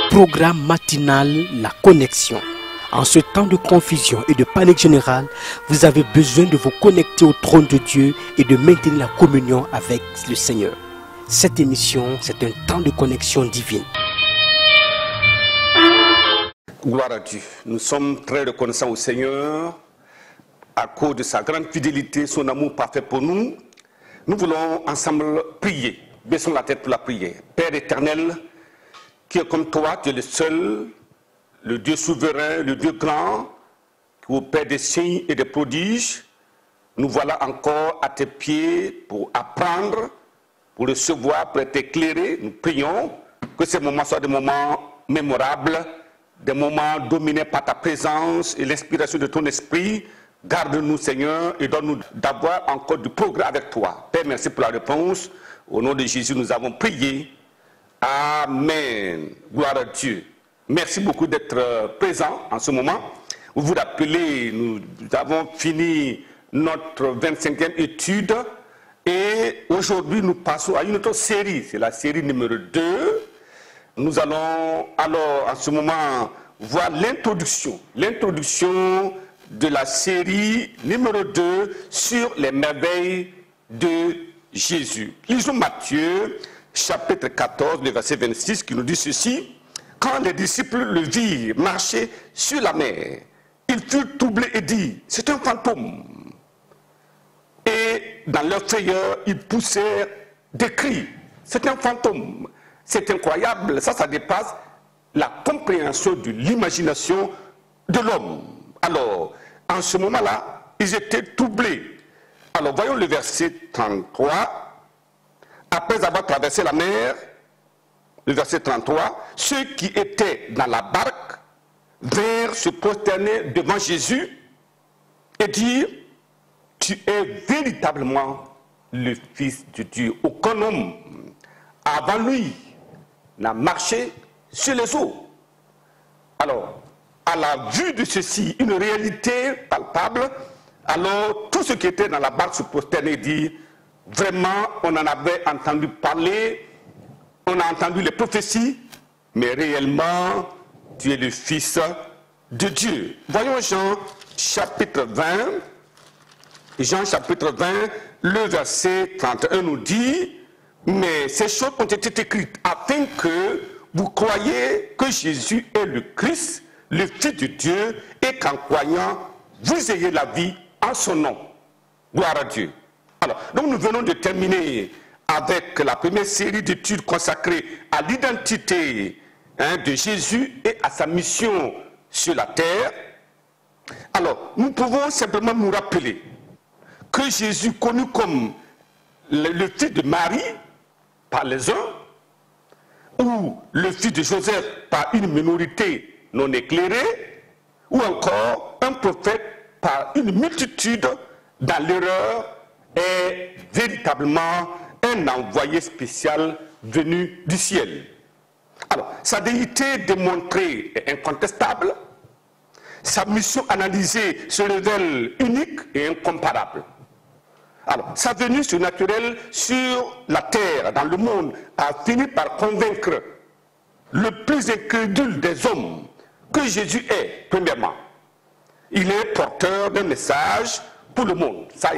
Programme matinal La Connexion. En ce temps de confusion et de panique générale, vous avez besoin de vous connecter au trône de Dieu et de maintenir la communion avec le Seigneur. Cette émission, c'est un temps de connexion divine. Gloire à Dieu. Nous sommes très reconnaissants au Seigneur à cause de sa grande fidélité, son amour parfait pour nous. Nous voulons ensemble prier. Baissons la tête pour la prière. Père éternel, qui est comme toi, tu es le seul, le Dieu souverain, le Dieu grand, qui opère des signes et des prodiges. Nous voilà encore à tes pieds pour apprendre, pour recevoir, pour être éclairés. Nous prions que ces moments soient des moments mémorables, des moments dominés par ta présence et l'inspiration de ton esprit. Garde-nous, Seigneur, et donne-nous d'avoir encore du progrès avec toi. Père, merci pour la réponse. Au nom de Jésus, nous avons prié. Amen. Gloire à Dieu. Merci beaucoup d'être présent en ce moment. Vous vous rappelez, nous avons fini notre 25e étude et aujourd'hui nous passons à une autre série. C'est la série numéro 2. Nous allons alors en ce moment voir l'introduction de la série numéro 2 sur les merveilles de Jésus. Lisons Matthieu chapitre 14, le verset 26 qui nous dit ceci. Quand les disciples le virent marcher sur la mer, ils furent troublés et dirent, c'est un fantôme. Et dans leur frayeur, ils poussèrent des cris, c'est un fantôme. C'est incroyable, ça dépasse la compréhension de l'imagination de l'homme. Alors, en ce moment-là, ils étaient troublés. Alors, voyons le verset 33. Après avoir traversé la mer, le verset 33, ceux qui étaient dans la barque vinrent se prosterner devant Jésus et dire, tu es véritablement le Fils de Dieu. Aucun homme avant lui n'a marché sur les eaux. Alors, à la vue de ceci, une réalité palpable, alors tous ceux qui étaient dans la barque se prosternaient et dirent, vraiment, on en avait entendu parler, on a entendu les prophéties, mais réellement, tu es le Fils de Dieu. Voyons Jean chapitre 20. Jean chapitre 20, le verset 31 nous dit, mais ces choses ont été écrites afin que vous croyiez que Jésus est le Christ, le Fils de Dieu, et qu'en croyant, vous ayez la vie en son nom. Gloire à Dieu. Alors, donc nous venons de terminer avec la première série d'études consacrées à l'identité de Jésus et à sa mission sur la terre. Alors, nous pouvons simplement nous rappeler que Jésus, connu comme le fils de Marie par les uns, ou le fils de Joseph par une minorité non éclairée, ou encore un prophète par une multitude dans l'erreur, est véritablement un envoyé spécial venu du ciel. Alors, sa déité démontrée est incontestable, sa mission analysée se révèle unique et incomparable. Alors, sa venue surnaturelle sur la terre, dans le monde, a fini par convaincre le plus incrédule des hommes que Jésus est, premièrement. Il est porteur d'un message pour le monde. Ça,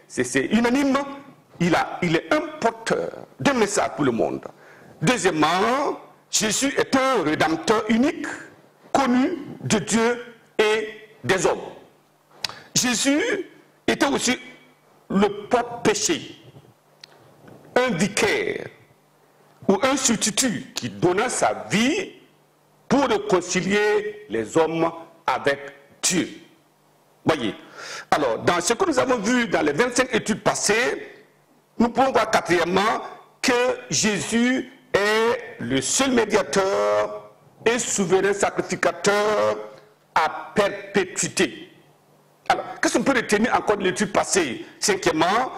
c'est unanime. Il est un porteur d'un message pour le monde. Deuxièmement, Jésus est un rédempteur unique, connu de Dieu et des hommes. Jésus était aussi le porte-péché, un vicaire ou un substitut qui donna sa vie pour réconcilier les hommes avec Dieu. Voyez. Alors, dans ce que nous avons vu dans les 25 études passées, nous pouvons voir quatrièmement que Jésus est le seul médiateur et souverain sacrificateur à perpétuité. Alors, qu'est-ce qu'on peut retenir encore de l'étude passée? Cinquièmement,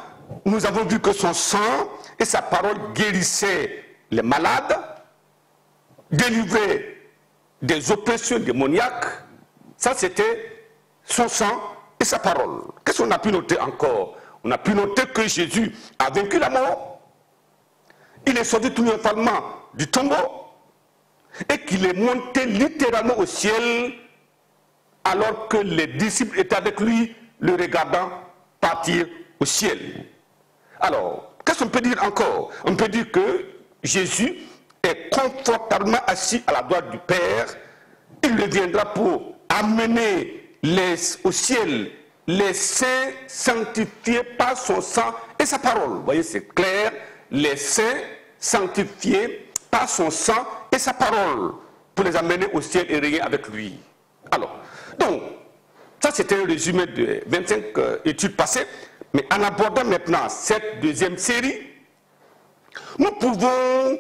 nous avons vu que son sang et sa parole guérissaient les malades, délivraient des oppressions démoniaques. Ça, c'était son sang et sa parole. Qu'est-ce qu'on a pu noter encore? On a pu noter que Jésus a vaincu la mort. Il est sorti triomphalement du tombeau. et qu'il est monté littéralement au ciel alors que les disciples étaient avec lui, le regardant partir au ciel. Alors, qu'est-ce qu'on peut dire encore? On peut dire que Jésus est confortablement assis à la droite du Père. Il reviendra pour amener au ciel les saints sanctifiés par son sang et sa parole. Vous voyez, c'est clair. Les saints sanctifiés par son sang et sa parole pour les amener au ciel et régner avec lui. Alors, donc, ça c'était un résumé de 25 études passées. Mais en abordant maintenant cette deuxième série, nous pouvons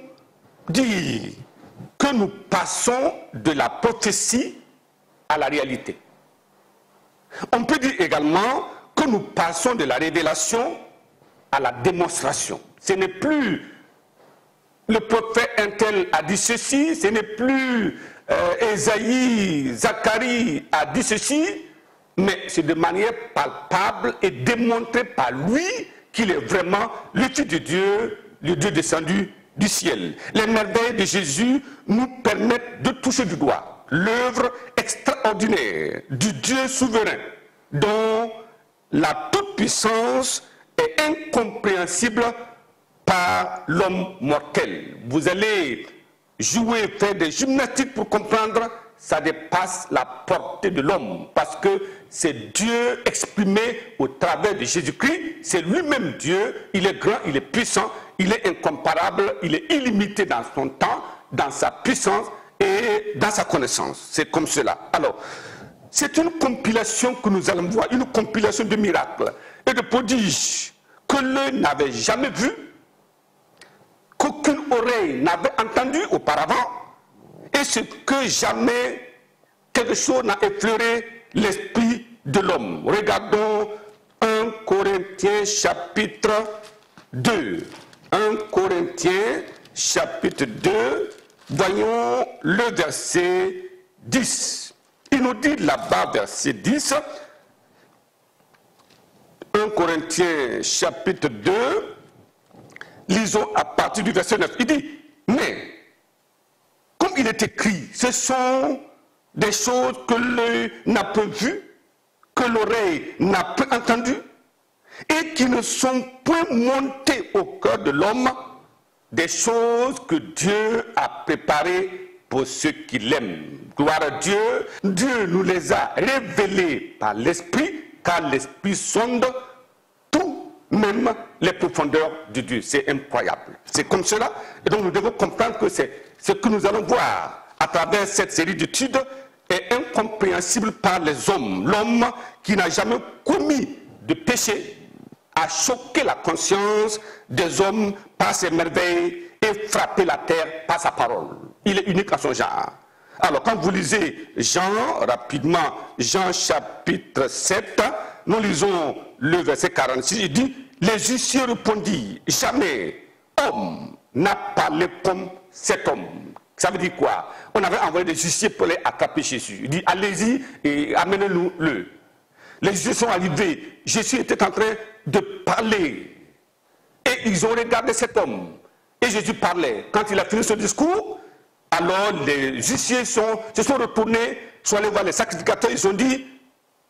dire que nous passons de la prophétie à la réalité. On peut dire également que nous passons de la révélation à la démonstration. Ce n'est plus le prophète un tel a dit ceci, ce n'est plus Ésaïe, Zacharie a dit ceci, mais c'est de manière palpable et démontré par lui qu'il est vraiment le Fils de Dieu, le Dieu descendu du ciel. Les merveilles de Jésus nous permettent de toucher du doigt l'œuvre extraordinaire du Dieu souverain, dont la toute-puissance est incompréhensible par l'homme mortel. Vous allez jouer, faire des gymnastiques pour comprendre, ça dépasse la portée de l'homme, parce que c'est Dieu exprimé au travers de Jésus-Christ, c'est lui-même Dieu, il est grand, il est puissant, il est incomparable, il est illimité dans son temps, dans sa puissance et dans sa connaissance. C'est comme cela. Alors, c'est une compilation que nous allons voir, une compilation de miracles et de prodiges que l'œil n'avait jamais vu, qu'aucune oreille n'avait entendu auparavant, et ce que jamais quelque chose n'a effleuré l'esprit de l'homme. Regardons 1 Corinthiens chapitre 2. 1 Corinthiens chapitre 2, voyons le verset 10. Il nous dit là-bas, verset 10, 1 Corinthiens chapitre 2, lisons à partir du verset 9. Il dit, mais, comme il est écrit, ce sont des choses que l'œil n'a pas vues, que l'oreille n'a pas entendues, et qui ne sont point montées au cœur de l'homme, des choses que Dieu a préparées pour ceux qui l'aiment. Gloire à Dieu. Dieu nous les a révélées par l'Esprit, car l'Esprit sonde tout, même les profondeurs de Dieu. C'est incroyable. C'est comme cela. Et donc nous devons comprendre que c'est ce que nous allons voir à travers cette série d'études est incompréhensible par les hommes. L'homme qui n'a jamais commis de péché a choqué la conscience des hommes par ses merveilles et frappé la terre par sa parole. Il est unique à son genre. Alors quand vous lisez Jean, rapidement, Jean chapitre 7, nous lisons le verset 46, il dit, les huissiers répondirent, jamais homme n'a parlé comme cet homme. Ça veut dire quoi? On avait envoyé des huissiers pour aller attraper Jésus. Il dit, allez-y et amenez-nous-le. Les huissiers sont arrivés. Jésus était en train de parler. Et ils ont regardé cet homme. Et Jésus parlait. Quand il a fini ce discours, alors les huissiers se sont retournés, sont allés voir les sacrificateurs. Ils ont dit,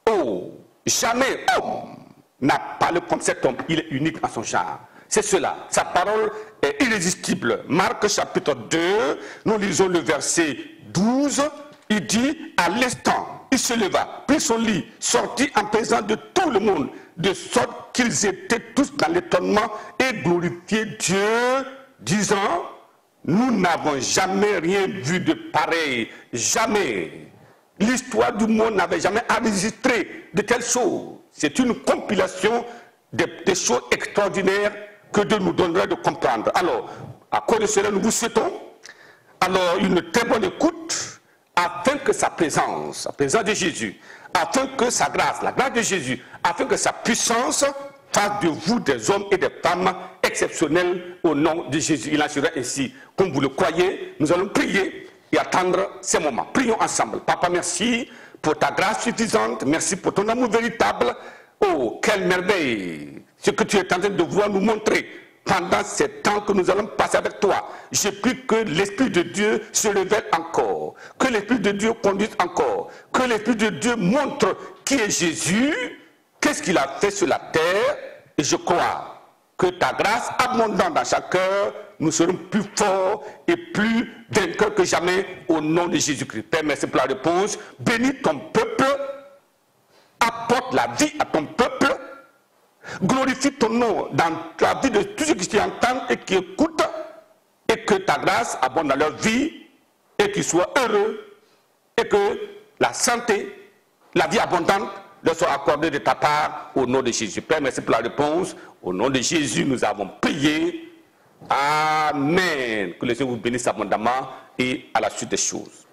oh, jamais homme n'a parlé comme cet homme. Il est unique en son genre. C'est cela. Sa parole est irrésistible. Marc chapitre 2, nous lisons le verset 12. Il dit, à l'instant, il se leva, prit son lit, sortit en présence de tout le monde, de sorte qu'ils étaient tous dans l'étonnement et glorifiaient Dieu, disant, nous n'avons jamais rien vu de pareil, jamais. L'histoire du monde n'avait jamais enregistré de telles choses. C'est une compilation des choses extraordinaires que Dieu nous donnerait de comprendre. Alors, à cause de cela, nous vous souhaitons alors une très bonne écoute, afin que sa présence, la présence de Jésus, afin que sa grâce, la grâce de Jésus, afin que sa puissance fasse de vous des hommes et des femmes exceptionnels au nom de Jésus. Il en sera ainsi. Comme vous le croyez, nous allons prier et attendre ces moments. Prions ensemble. Papa, merci pour ta grâce suffisante. Merci pour ton amour véritable. Oh, quelle merveille! Ce que tu es en train de vouloir nous montrer pendant ces temps que nous allons passer avec toi. Je prie que l'Esprit de Dieu se révèle encore, que l'Esprit de Dieu conduise encore, que l'Esprit de Dieu montre qui est Jésus, qu'est-ce qu'il a fait sur la terre. Et je crois que ta grâce abondante dans chaque cœur, nous serons plus forts et plus vainqueurs que jamais au nom de Jésus-Christ. Père, merci pour la réponse. Bénis ton peuple, apporte la vie à ton peuple, glorifie ton nom dans la vie de tous ceux qui t'y entendent et qui écoutent, et que ta grâce abonde dans leur vie, et qu'ils soient heureux, et que la santé, la vie abondante leur soit accordée de ta part au nom de Jésus. Père, merci pour la réponse. Au nom de Jésus, nous avons prié. Amen. Que le Seigneur vous bénisse abondamment et à la suite des choses.